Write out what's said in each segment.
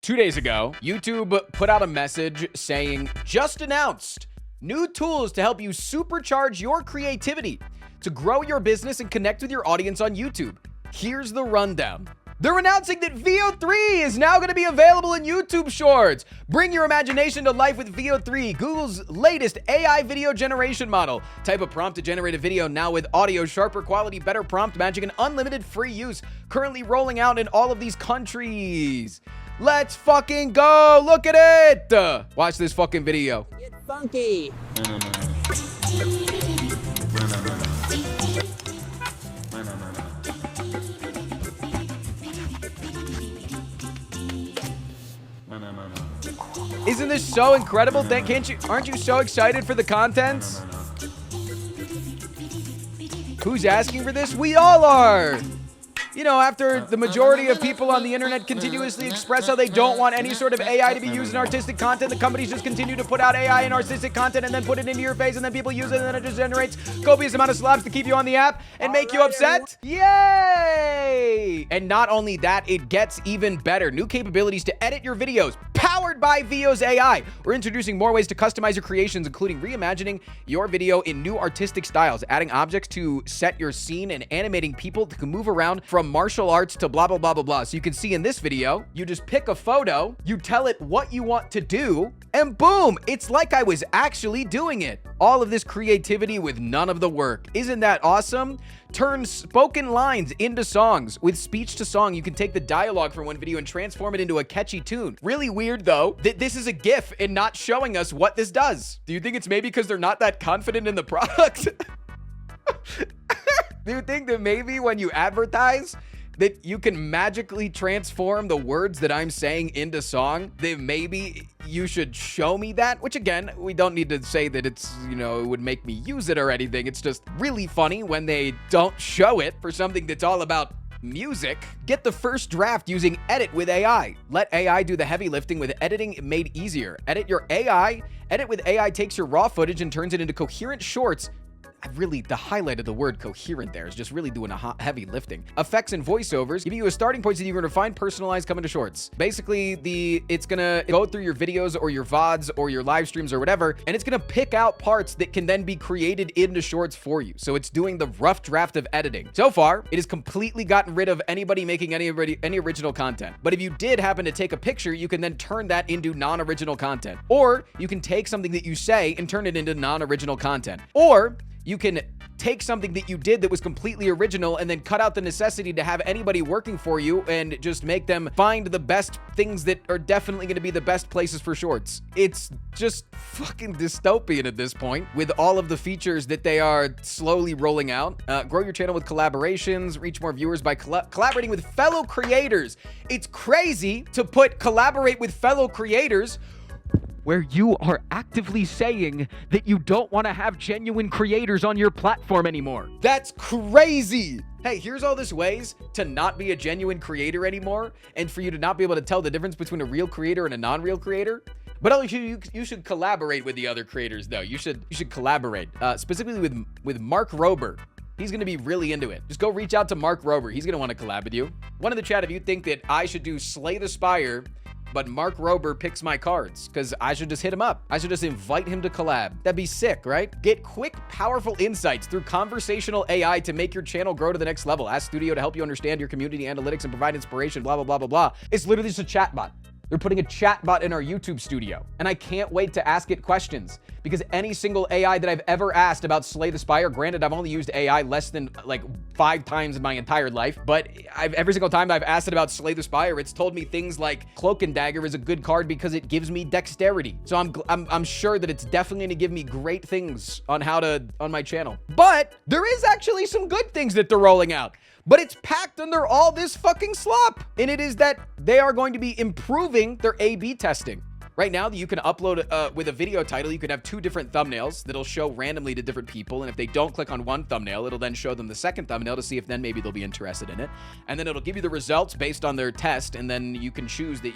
2 days ago, YouTube put out a message saying, just announced new tools to help you supercharge your creativity to grow your business and connect with your audience on YouTube. Here's the rundown. They're announcing that VO3 is now going to be available in YouTube Shorts. Bring your imagination to life with VO3, Google's latest AI video generation model. Type a prompt to generate a video now with audio, sharper quality, better prompt matching, and unlimited free use. Currently rolling out in all of these countries. Let's fucking go. Look at it. Watch this fucking video. Get funky. Isn't this so incredible? Aren't you so excited for the content? Who's asking for this? We all are. You know, after the majority of people on the internet continuously express how they don't want any sort of AI to be used in artistic content, the companies just continue to put out AI in artistic content and then put it into your face, and then people use it, and then it just generates copious amount of slabs to keep you on the app and make you upset. Yay! And not only that, it gets even better. New capabilities to edit your videos, powered by Vio's AI. We're introducing more ways to customize your creations, including reimagining your video in new artistic styles, adding objects to set your scene, and animating people that can move around from martial arts to blah, blah, blah, blah, blah. So you can see in this video, you just pick a photo, you tell it what you want to do, and boom, it's like I was actually doing it. All of this creativity with none of the work. Isn't that awesome? Turn spoken lines into songs. With speech to song, you can take the dialogue from one video and transform it into a catchy tune. Really weird, though, that this is a GIF and not showing us what this does. Do you think it's maybe because they're not that confident in the product? Do you think that maybe when you advertise that you can magically transform the words that I'm saying into song, that maybe you should show me that? Which again, we don't need to say that it's, you know, it would make me use it or anything. It's just really funny when they don't show it for something that's all about music. Get the first draft using Edit with AI. Let AI do the heavy lifting with editing made easier. Edit with AI takes your raw footage and turns it into coherent shorts. The highlight of the word coherent there is just really doing a heavy lifting. Effects and voiceovers give you a starting point so you can refine, personalize, come into shorts. Basically, it's gonna go through your videos or your VODs or your live streams or whatever, and it's gonna pick out parts that can then be created into shorts for you. So it's doing the rough draft of editing. So far, it has completely gotten rid of anybody making any original content. But if you did happen to take a picture, you can then turn that into non-original content. Or you can take something that you say and turn it into non-original content. Or you can take something that you did that was completely original and then cut out the necessity to have anybody working for you and just make them find the best things that are definitely going to be the best places for shorts. It's just fucking dystopian at this point with all of the features that they are slowly rolling out. Grow your channel with collaborations, reach more viewers by collaborating with fellow creators. It's crazy to put collaborate with fellow creators where you are actively saying that you don't want to have genuine creators on your platform anymore. That's crazy. Hey, here's all these ways to not be a genuine creator anymore and for you to not be able to tell the difference between a real creator and a non-real creator. But you should collaborate with the other creators, though. You should collaborate, specifically with Mark Rober. He's going to be really into it. Just go reach out to Mark Rober. He's going to want to collab with you. One in the chat if you think that I should do Slay the Spire, but Mark Rober picks my cards, because I should just hit him up. I should just invite him to collab. That'd be sick, right? Get quick, powerful insights through conversational AI to make your channel grow to the next level. Ask Studio to help you understand your community analytics and provide inspiration, blah, blah, blah, blah, blah. It's literally just a chatbot. They're putting a chatbot in our YouTube studio, and I can't wait to ask it questions because any single AI that I've ever asked about Slay the Spire, granted, I've only used AI less than like 5 times in my entire life, but every single time I've asked it about Slay the Spire, it's told me things like Cloak and Dagger is a good card because it gives me dexterity. So I'm sure that it's definitely gonna give me great things on my channel. But there is actually some good things that they're rolling out. But it's packed under all this fucking slop. And it is that they are going to be improving their A/B testing, Right now, you can upload with a video title, you could have 2 different thumbnails that'll show randomly to different people. And if they don't click on one thumbnail, it'll then show them the second thumbnail to see if then maybe they'll be interested in it. And then it'll give you the results based on their test. And then you can choose that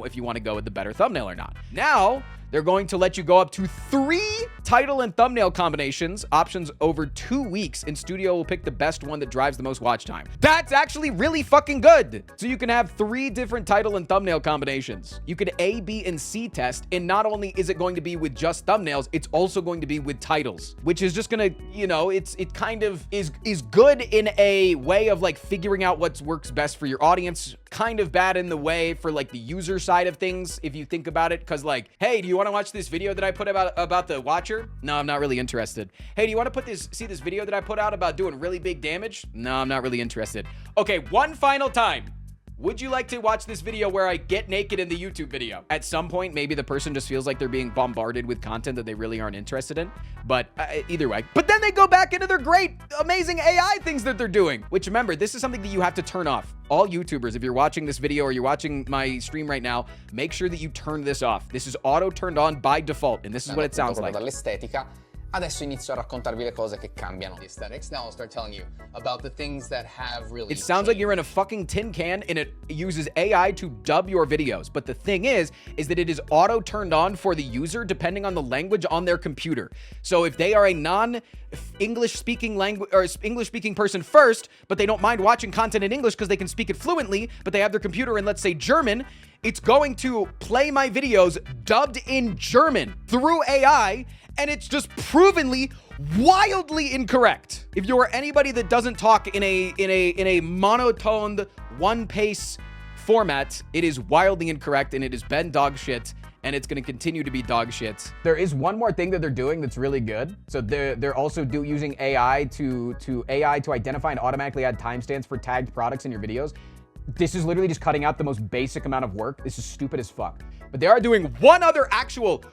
if you want to go with the better thumbnail or not. Now, they're going to let you go up to 3 title and thumbnail combinations, options over 2 weeks, and Studio will pick the best one that drives the most watch time. That's actually really fucking good. So you can have 3 different title and thumbnail combinations. You could A, B, and C test, and not only is it going to be with just thumbnails, it's also going to be with titles, which is just gonna, you know, it kind of is good in a way of like figuring out what works best for your audience. Kind of bad in the way for like the user side of things, if you think about it, because like, hey, do you want to watch this video that I put about the watcher? No, I'm not really interested. Hey, do you want to see this video that I put out about doing really big damage? No, I'm not really interested. Okay, one final time. Would you like to watch this video where I get naked in the YouTube video? At some point, maybe the person just feels like they're being bombarded with content that they really aren't interested in. But either way. But then they go back into their great, amazing AI things that they're doing. Which, remember, this is something that you have to turn off. All YouTubers, if you're watching this video or you're watching my stream right now, make sure that you turn this off. This is auto turned on by default. And this is what it sounds like. Dall'estetica. Adesso inizio a raccontarvi le cose che cambiano. The aesthetics. Now I'll start telling you about the things that have really It sounds like you're in a fucking tin can and it uses AI to dub your videos. But the thing is that it is auto turned on for the user depending on the language on their computer. So if they are a non-English speaking language or English speaking person first, but they don't mind watching content in English because they can speak it fluently, but they have their computer in, let's say, German, it's going to play my videos dubbed in German through AI, and it's just provenly wildly incorrect. If you are anybody that doesn't talk in a monotoned one-pace format, it is wildly incorrect, and it has been dog shit, and it's going to continue to be dog shit. There is one more thing that they're doing that's really good. So they're also using AI to identify and automatically add timestamps for tagged products in your videos. This is literally just cutting out the most basic amount of work. This is stupid as fuck. But they are doing one other actual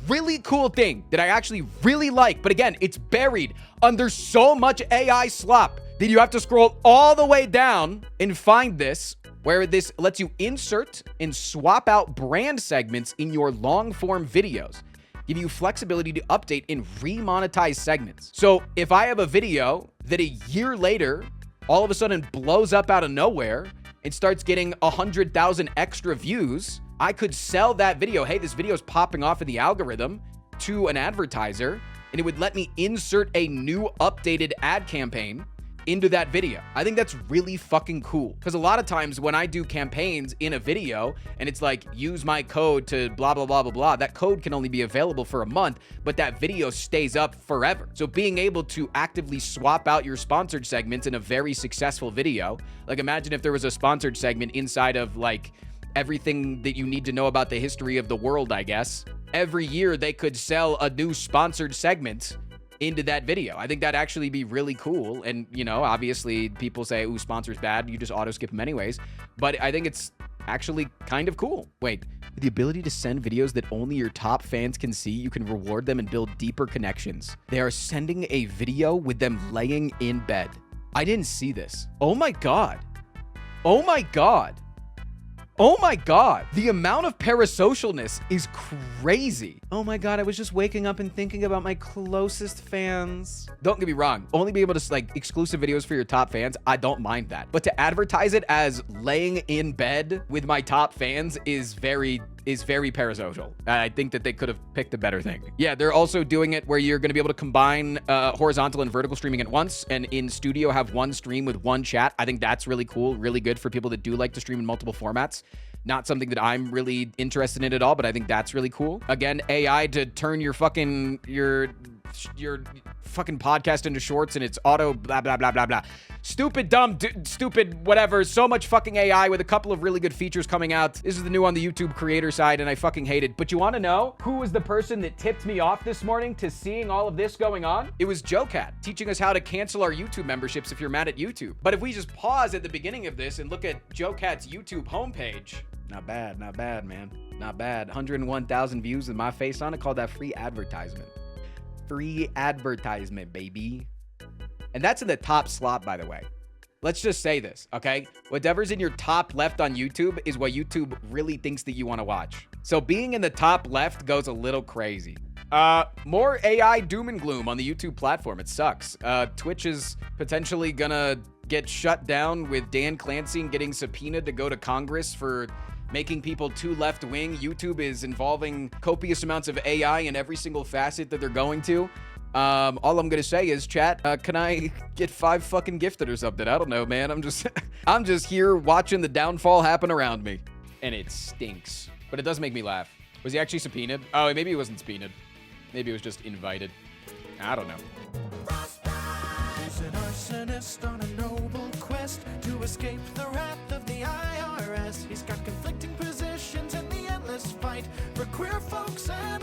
really cool thing that I actually really like. But again, it's buried under so much AI slop that you have to scroll all the way down and find this, where this lets you insert and swap out brand segments in your long form videos. Give you flexibility to update and remonetize segments. So if I have a video that a year later all of a sudden blows up out of nowhere and starts getting 100,000 extra views, I could sell that video. Hey, this video is popping off in the algorithm to an advertiser, and it would let me insert a new updated ad campaign into that video. I think that's really fucking cool, because a lot of times when I do campaigns in a video and it's like, use my code to blah, blah, blah, blah, blah, that code can only be available for a month, but that video stays up forever. So being able to actively swap out your sponsored segments in a very successful video, like imagine if there was a sponsored segment inside of like everything that you need to know about the history of the world, I guess. Every year they could sell a new sponsored segment into that video. I think that'd actually be really cool. And, you know, obviously people say, ooh, sponsor's bad. You just auto skip them anyways. But I think it's actually kind of cool. Wait, with the ability to send videos that only your top fans can see, you can reward them and build deeper connections. They are sending a video with them laying in bed. I didn't see this. Oh my God. Oh my God. Oh my God, the amount of parasocialness is crazy. Oh my God, I was just waking up and thinking about my closest fans. Don't get me wrong, only be able to like exclusive videos for your top fans, I don't mind that. But to advertise it as laying in bed with my top fans is very parasocial. I think that they could have picked a better thing. Yeah, they're also doing it where you're going to be able to combine horizontal and vertical streaming at once, and in Studio have one stream with one chat. I think that's really cool, really good for people that do like to stream in multiple formats. Not something that I'm really interested in at all, but I think that's really cool. Again, AI to turn your fucking podcast into shorts, and it's auto blah blah blah blah blah. Stupid, dumb, stupid, whatever. So much fucking AI with a couple of really good features coming out. This is the new on the YouTube creator side, and I fucking hate it. But you want to know who was the person that tipped me off this morning to seeing all of this going on? It was JoeCat, teaching us how to cancel our YouTube memberships if you're mad at YouTube. But if we just pause at the beginning of this and look at JoeCat's YouTube homepage, not bad, man. Not bad. 101,000 views with my face on it. Called that free advertisement. Free advertisement, baby. And that's in the top slot, by the way. Let's just say this, okay? Whatever's in your top left on YouTube is what YouTube really thinks that you want to watch. So being in the top left goes a little crazy. More AI doom and gloom on the YouTube platform. It sucks. Twitch is potentially gonna get shut down with Dan Clancy getting subpoenaed to go to Congress for making people too left-wing. YouTube is involving copious amounts of AI in every single facet that they're going to. All I'm gonna say is, chat, can I get 5 fucking gifted or something? I don't know, man. I'm just here watching the downfall happen around me. And it stinks. But it does make me laugh. Was he actually subpoenaed? Oh, maybe he wasn't subpoenaed. Maybe it was just invited. I don't know. He's an arsonist on a noble quest to escape the wrath of the IRS. He's got conflicting positions in the endless fight for queer folks and